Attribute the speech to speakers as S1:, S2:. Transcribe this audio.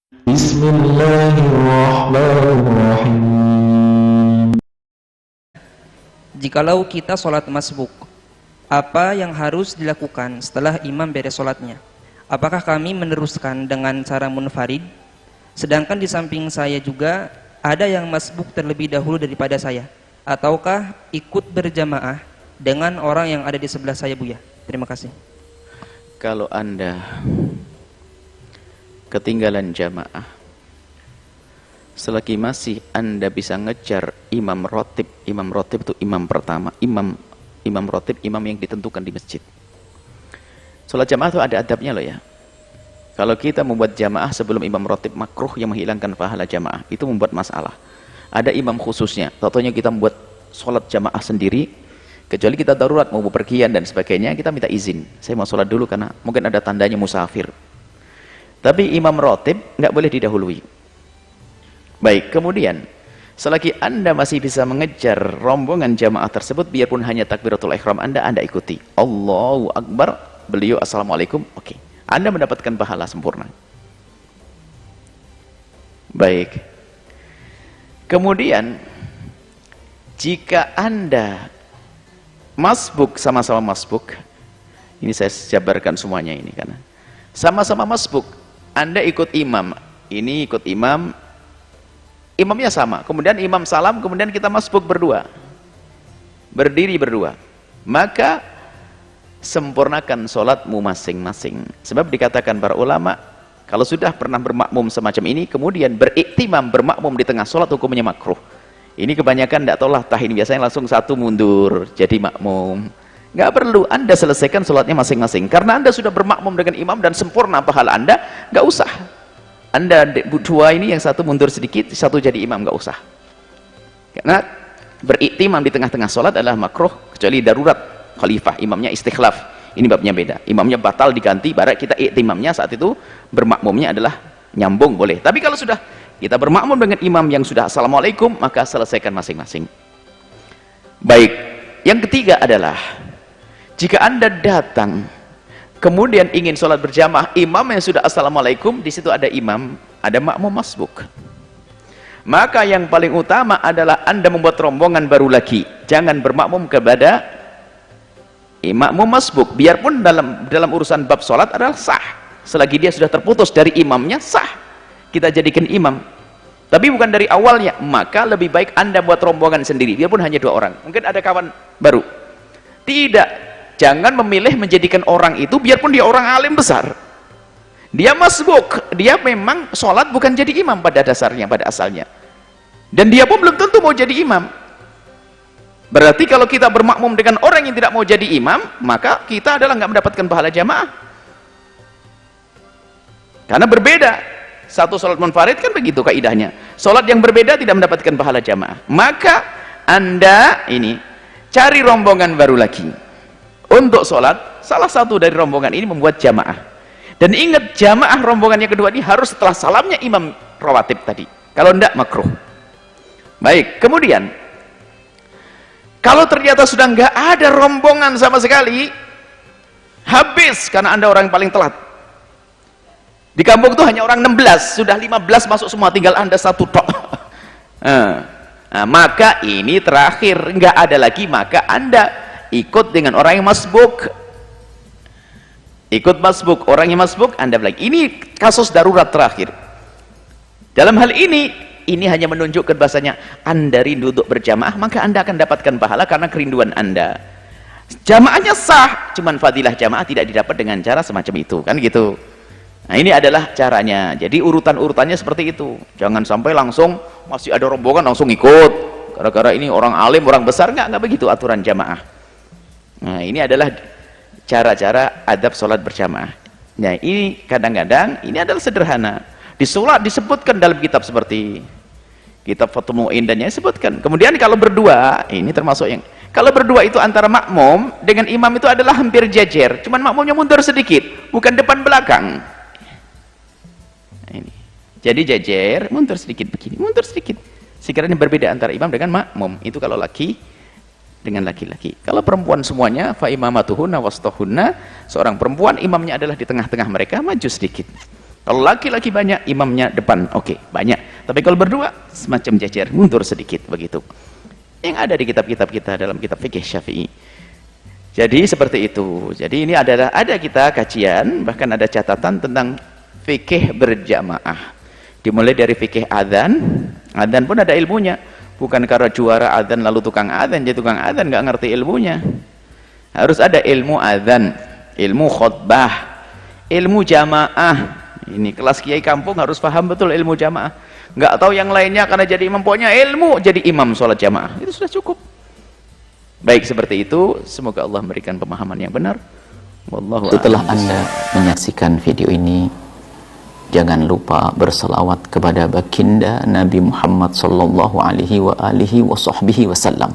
S1: Bismillahirrahmanirrahim.
S2: Jikalau kita sholat masbuk, apa yang harus dilakukan setelah imam beres sholatnya? Apakah kami meneruskan dengan cara munfarid? Sedangkan di samping saya juga ada yang masbuk terlebih dahulu daripada saya. Ataukah ikut berjamaah dengan orang yang ada di sebelah saya, Buya? Terima kasih.
S3: Kalau Anda ketinggalan jamaah, selagi masih Anda bisa ngejar imam rotib itu imam pertama, imam rotib, imam yang ditentukan di masjid. Sholat jamaah itu ada adabnya loh ya. Kalau kita membuat jamaah sebelum imam rotib, makruh yang menghilangkan pahala jamaah, itu membuat masalah. Ada imam khususnya, contohnya kita membuat sholat jamaah sendiri, kecuali kita darurat mau bepergian dan sebagainya, kita minta izin, saya mau sholat dulu karena mungkin ada tandanya musafir. Tapi imam rotib nggak boleh didahului. Baik, kemudian selagi Anda masih bisa mengejar rombongan jamaah tersebut, biarpun hanya takbiratul ihram Anda ikuti. Allahu Akbar, beliau assalamualaikum, oke. Anda mendapatkan pahala sempurna. Baik. Kemudian jika Anda masbuk, sama-sama masbuk, ini saya jabarkan semuanya ini karena sama-sama masbuk, Anda ikut imam, ini ikut imam, imamnya sama, kemudian imam salam, kemudian kita masbuk berdua, berdiri berdua, maka sempurnakan sholatmu masing-masing. Sebab dikatakan para ulama, kalau sudah pernah bermakmum semacam ini, kemudian beriktimam, bermakmum di tengah sholat, hukumnya makruh. Ini kebanyakan tidak tahu latah, ini biasanya langsung satu mundur jadi makmum. Nggak perlu, Anda selesaikan sholatnya masing-masing, karena Anda sudah bermakmum dengan imam dan sempurna pahala Anda, nggak usah Anda dua ini, yang satu mundur sedikit, satu jadi imam, nggak usah. Karena beriktimam di tengah-tengah sholat adalah makruh, kecuali darurat, khalifah, imamnya istikhlaf, ini babnya beda, imamnya batal diganti, barat kita iktimamnya saat itu, bermakmumnya adalah nyambung, boleh. Tapi kalau sudah kita bermakmum dengan imam yang sudah assalamualaikum, maka selesaikan masing-masing. Baik, yang ketiga adalah jika Anda datang kemudian ingin sholat berjamaah, imam yang sudah assalamualaikum, di situ ada imam, ada makmum masbuk, maka yang paling utama adalah Anda membuat rombongan baru lagi. Jangan bermakmum kepada makmum masbuk, biarpun dalam urusan bab sholat adalah sah, selagi dia sudah terputus dari imamnya, sah kita jadikan imam. Tapi bukan dari awalnya, maka lebih baik Anda buat rombongan sendiri, biarpun hanya 2 orang, mungkin ada kawan baru. Tidak, jangan memilih menjadikan orang itu, biarpun dia orang alim besar, dia masbuk, dia memang sholat bukan jadi imam pada dasarnya, pada asalnya, dan dia pun belum tentu mau jadi imam. Berarti kalau kita bermakmum dengan orang yang tidak mau jadi imam, maka kita adalah nggak mendapatkan pahala jamaah, karena berbeda. Satu sholat munfarid kan begitu kaidahnya, sholat yang berbeda tidak mendapatkan pahala jamaah. Maka Anda ini cari rombongan baru lagi untuk sholat, salah satu dari rombongan ini membuat jamaah. Dan ingat, jamaah rombongan yang kedua ini harus setelah salamnya imam rawatib tadi, kalau tidak makruh. Baik, kemudian kalau ternyata sudah nggak ada rombongan sama sekali, habis karena Anda orang yang paling telat, di kampung itu hanya orang 16, sudah 15 masuk semua, tinggal Anda satu tok. Nah, maka ini terakhir, nggak ada lagi, maka Anda ikut dengan orang yang masbuk, ikut masbuk, orang yang masbuk Anda lagi. Ini kasus darurat terakhir. Dalam hal ini hanya menunjukkan bahasanya Anda rindu untuk berjamaah, maka Anda akan dapatkan pahala karena kerinduan Anda. Jamaahnya sah, cuman fadilah jamaah tidak didapat dengan cara semacam itu, kan gitu. Nah, ini adalah caranya. Jadi urutan-urutannya seperti itu. Jangan sampai langsung masih ada rombongan langsung ikut, gara-gara ini orang alim, orang besar, nggak begitu aturan jamaah. Nah, ini adalah cara-cara adab sholat berjamaah. Nah, ini kadang-kadang ini adalah sederhana. Di sholat disebutkan dalam kitab seperti kitab Fathul Mu'in dan yang disebutkan. Kemudian kalau berdua, ini termasuk yang kalau berdua itu antara makmum dengan imam itu adalah hampir jajar, cuman makmumnya mundur sedikit, bukan depan belakang. Ini jadi jajar, mundur sedikit begini, mundur sedikit, sekiranya berbeda antara imam dengan makmum. Itu kalau laki dengan laki-laki. Kalau perempuan semuanya, fa imamatuhunna wastahunna, seorang perempuan imamnya adalah di tengah-tengah mereka, maju sedikit. Kalau laki-laki banyak, imamnya depan, oke, banyak. Tapi kalau berdua, semacam jejer, mundur sedikit, begitu. Yang ada di kitab-kitab kita dalam kitab fikih Syafi'i. Jadi seperti itu. Jadi ini ada kita kajian, bahkan ada catatan tentang fikih berjamaah. Dimulai dari fikih adzan. Adzan pun ada ilmunya. Bukan karena juara adzan lalu tukang adzan, jadi tukang adzan nggak ngerti ilmunya. Harus ada ilmu adzan, ilmu khutbah, ilmu jamaah. Ini kelas kiai kampung harus paham betul ilmu jamaah. Nggak tahu yang lainnya karena jadi imam, pokoknya ilmu jadi imam sholat jamaah. Itu sudah cukup. Baik, seperti itu. Semoga Allah memberikan pemahaman yang benar. Wallahu a'lam.
S1: Setelah Anda menyaksikan video ini, jangan lupa berselawat kepada baginda Nabi Muhammad sallallahu alaihi wa alihi wa sahbihi wasallam.